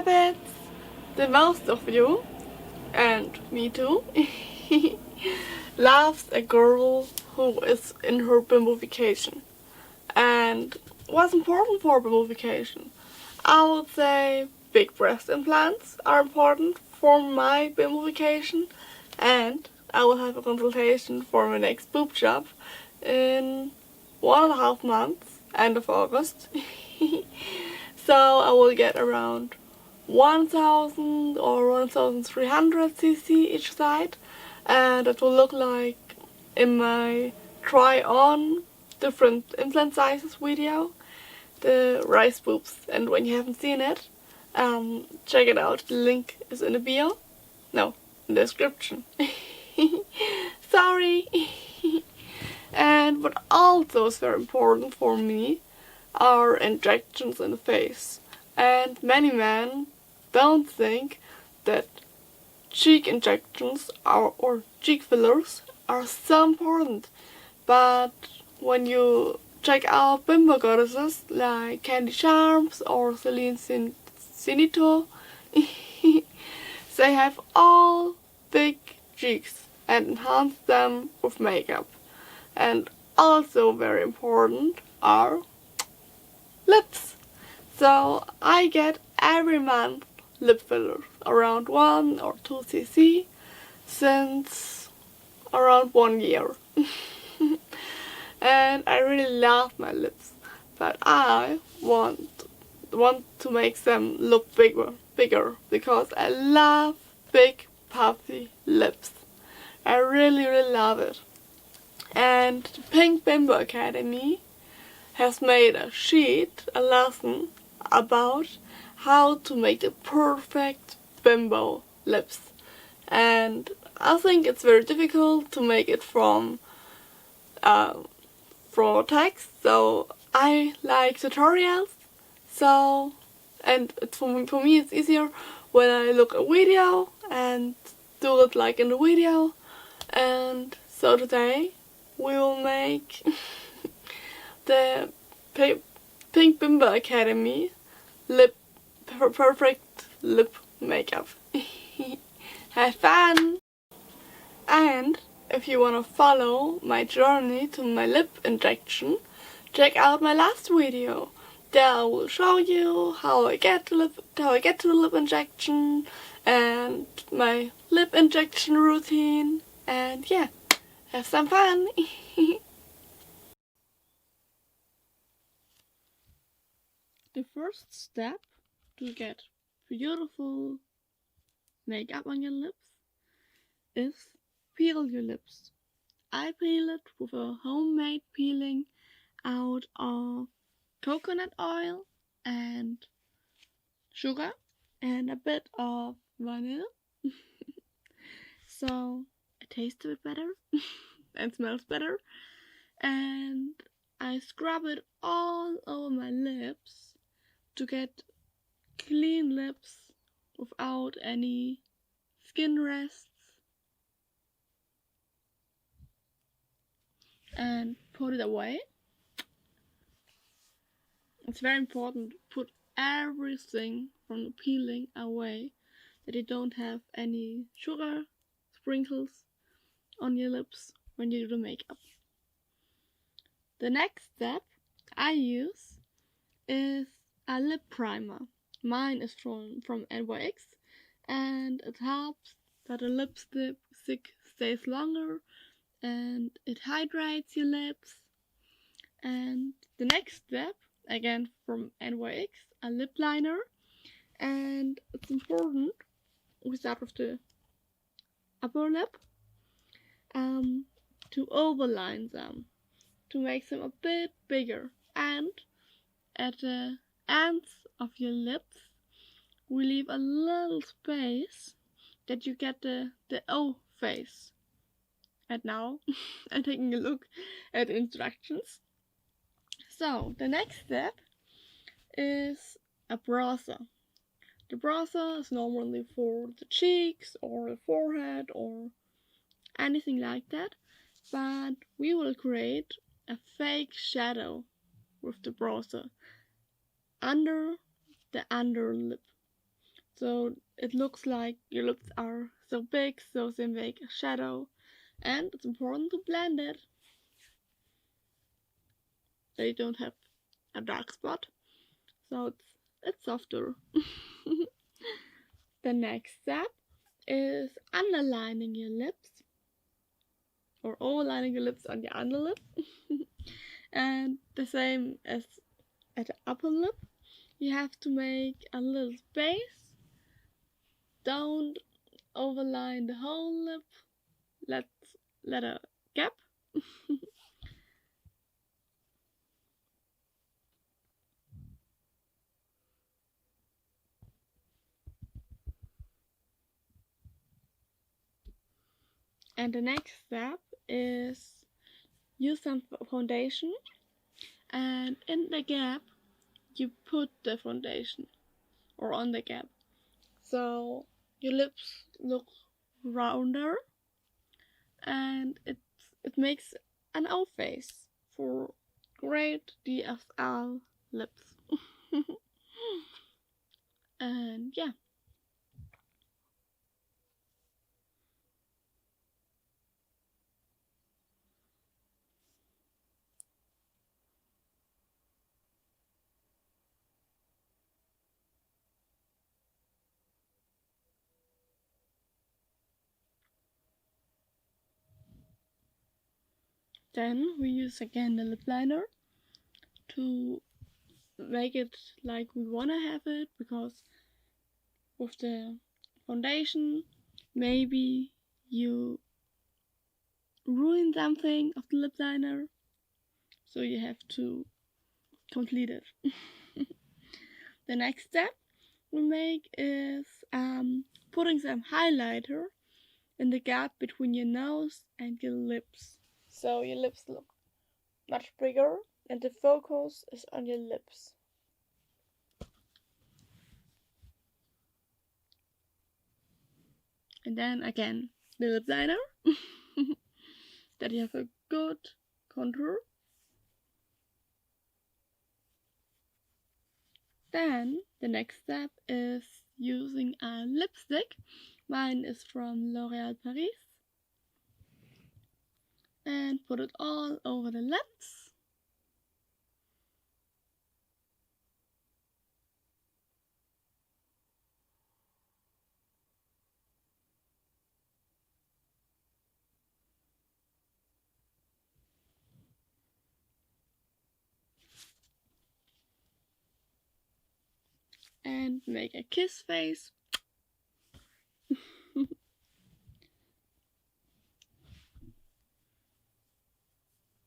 habits. The most of you, and me too, loves a girl who is in her bimbofication. And what's important for bimbofication? I would say big breast implants are important for my bimbofication, and I will have a consultation for my next boob job in 1.5 months, end of August. So I will get around 1000 or 1300 cc each side, and it will look like in my try on different implant sizes video, the rice boobs. And when you haven't seen it, check it out. The link is in the bio. No, in the description. Sorry. And what also is very important for me are injections in the face. And many men don't think that cheek injections or cheek fillers are so important. But when you check out bimbo goddesses like Candy Charms or Celine Sinito, they have all big cheeks and enhance them with makeup. And also very important are lips. So I get every month lip fillers, around 1 or 2 cc, since around 1 year. And I really love my lips, but I want to make them look bigger because I love big puffy lips. I really love it. And the Pink Bimbo Academy has made a lesson about how to make the perfect bimbo lips. And I think it's very difficult to make it from text, so I like tutorials. So, and for me it's easier when I look a video and do it like in the video. And so today we will make the Pink Bimbo Academy perfect lip makeup. Have fun! And if you want to follow my journey to my lip injection, check out my last video. There I will show you how I get to the lip injection and my lip injection routine. And yeah, have some fun! The first step to get beautiful makeup on your lips is peel your lips. I peel it with a homemade peeling out of coconut oil and sugar and a bit of vanilla. So it tastes a bit better and smells better. And I scrub it all over my lips to get clean lips without any skin rests, and put it away. It's very important to put everything from the peeling away, that you don't have any sugar sprinkles on your lips when you do the makeup. The next step I use is a lip primer. Mine is from NYX, and it helps that the lipstick stays longer and it hydrates your lips. And the next step, again from NYX, a lip liner. And it's important we start with the upper lip to overline them, to make them a bit bigger. And at the ends of your lips we leave a little space that you get the O face. And now I'm taking a look at the instructions. So the next step is a bronzer. The bronzer is normally for the cheeks or the forehead or anything like that, but we will create a fake shadow with the bronzer under the underlip. so it looks like your lips are so big, so they make a shadow, and it's important to blend it. They don't have a dark spot, so it's softer. The next step is underlining your lips, or overlining your lips on the underlip. And the same as at the upper lip, you have to make a little space. Don't overline the whole lip. Let a gap. And the next step is use some foundation, and in the gap you put the foundation, or on the gap, so your lips look rounder, and it makes an O face for great DSL lips. And yeah. Then we use again the lip liner to make it like we wanna have it, because with the foundation maybe you ruin something of the lip liner, so you have to complete it. The next step we make is putting some highlighter in the gap between your nose and your lips, so your lips look much bigger and the focus is on your lips. And then again the lip liner, that you have a good contour. Then the next step is using a lipstick. Mine is from L'Oréal Paris. And put it all over the lips. And make a kiss face.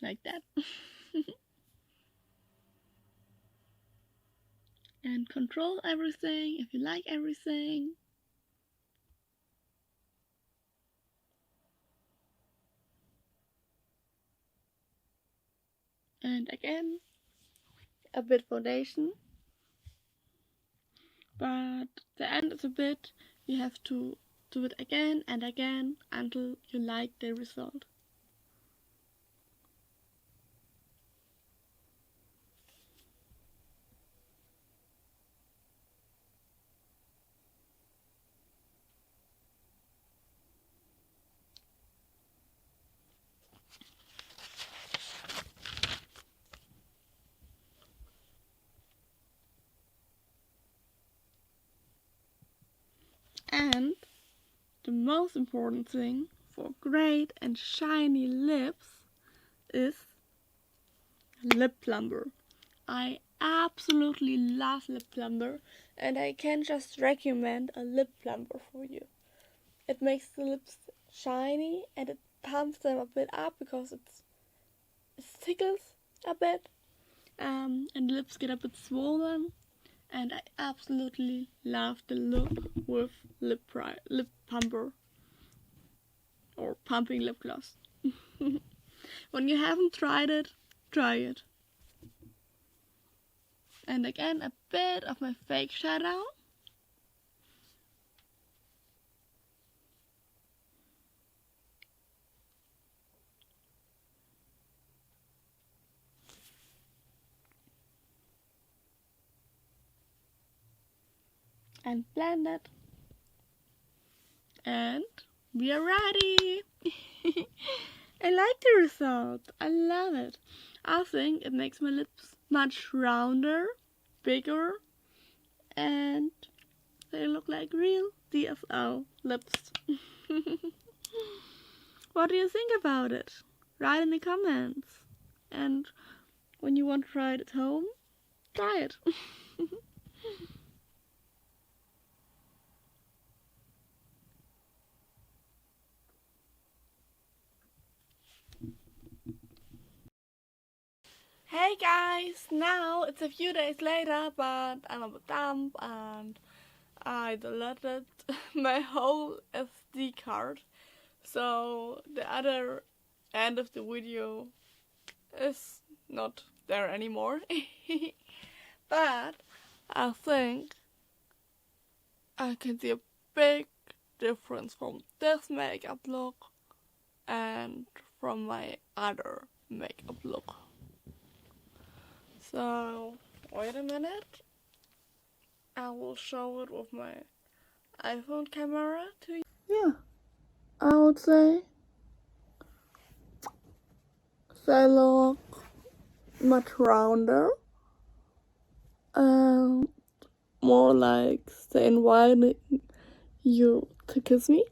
Like that. And control everything if you like everything. And again, a bit foundation. But the end is a bit, you have to do it again and again until you like the result. And the most important thing for great and shiny lips is lip plumber. I absolutely love lip plumber, and I can just recommend a lip plumber for you. It makes the lips shiny and it pumps them a bit up because it tickles a bit, and the lips get a bit swollen. And I absolutely love the look with lip plumber or pumping lip gloss. When you haven't tried it, try it. And again, a bit of my fake shadow. and blend it. And we are ready! I like the result. I love it. I think it makes my lips much rounder, bigger, and they look like real DSL lips. What do you think about it? Write in the comments. And when you want to try it at home, try it. Hey guys, now it's a few days later, but I'm a bit dumb and I deleted my whole SD card. So the other end of the video is not there anymore. But I think I can see a big difference from this makeup look and from my other makeup look. So wait a minute, I will show it with my iPhone camera to you. Yeah, I would say they look much rounder and more like they inviting you to kiss me.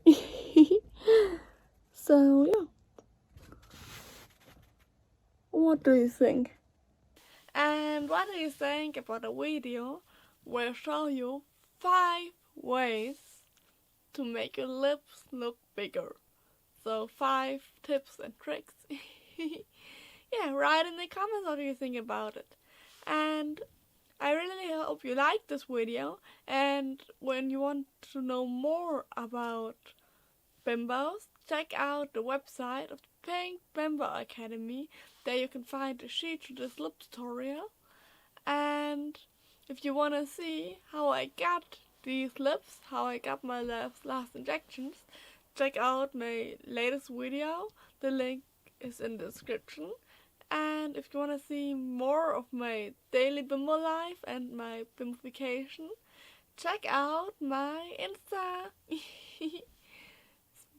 So yeah, what do you think? And what do you think about a video where I show you 5 ways to make your lips look bigger? So 5 tips and tricks. Yeah, write in the comments what do you think about it. And I really hope you liked this video, and when you want to know more about bimbos, check out the website of the Pink Bimbo Academy. There you can find a sheet to this lip tutorial. And if you want to see how I got these lips, how I got my last injections, check out my latest video. The link is in the description. And if you want to see more of my daily bimbo life and my bimbofication, check out my Insta.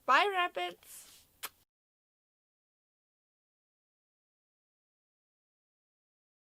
Bye, rabbits!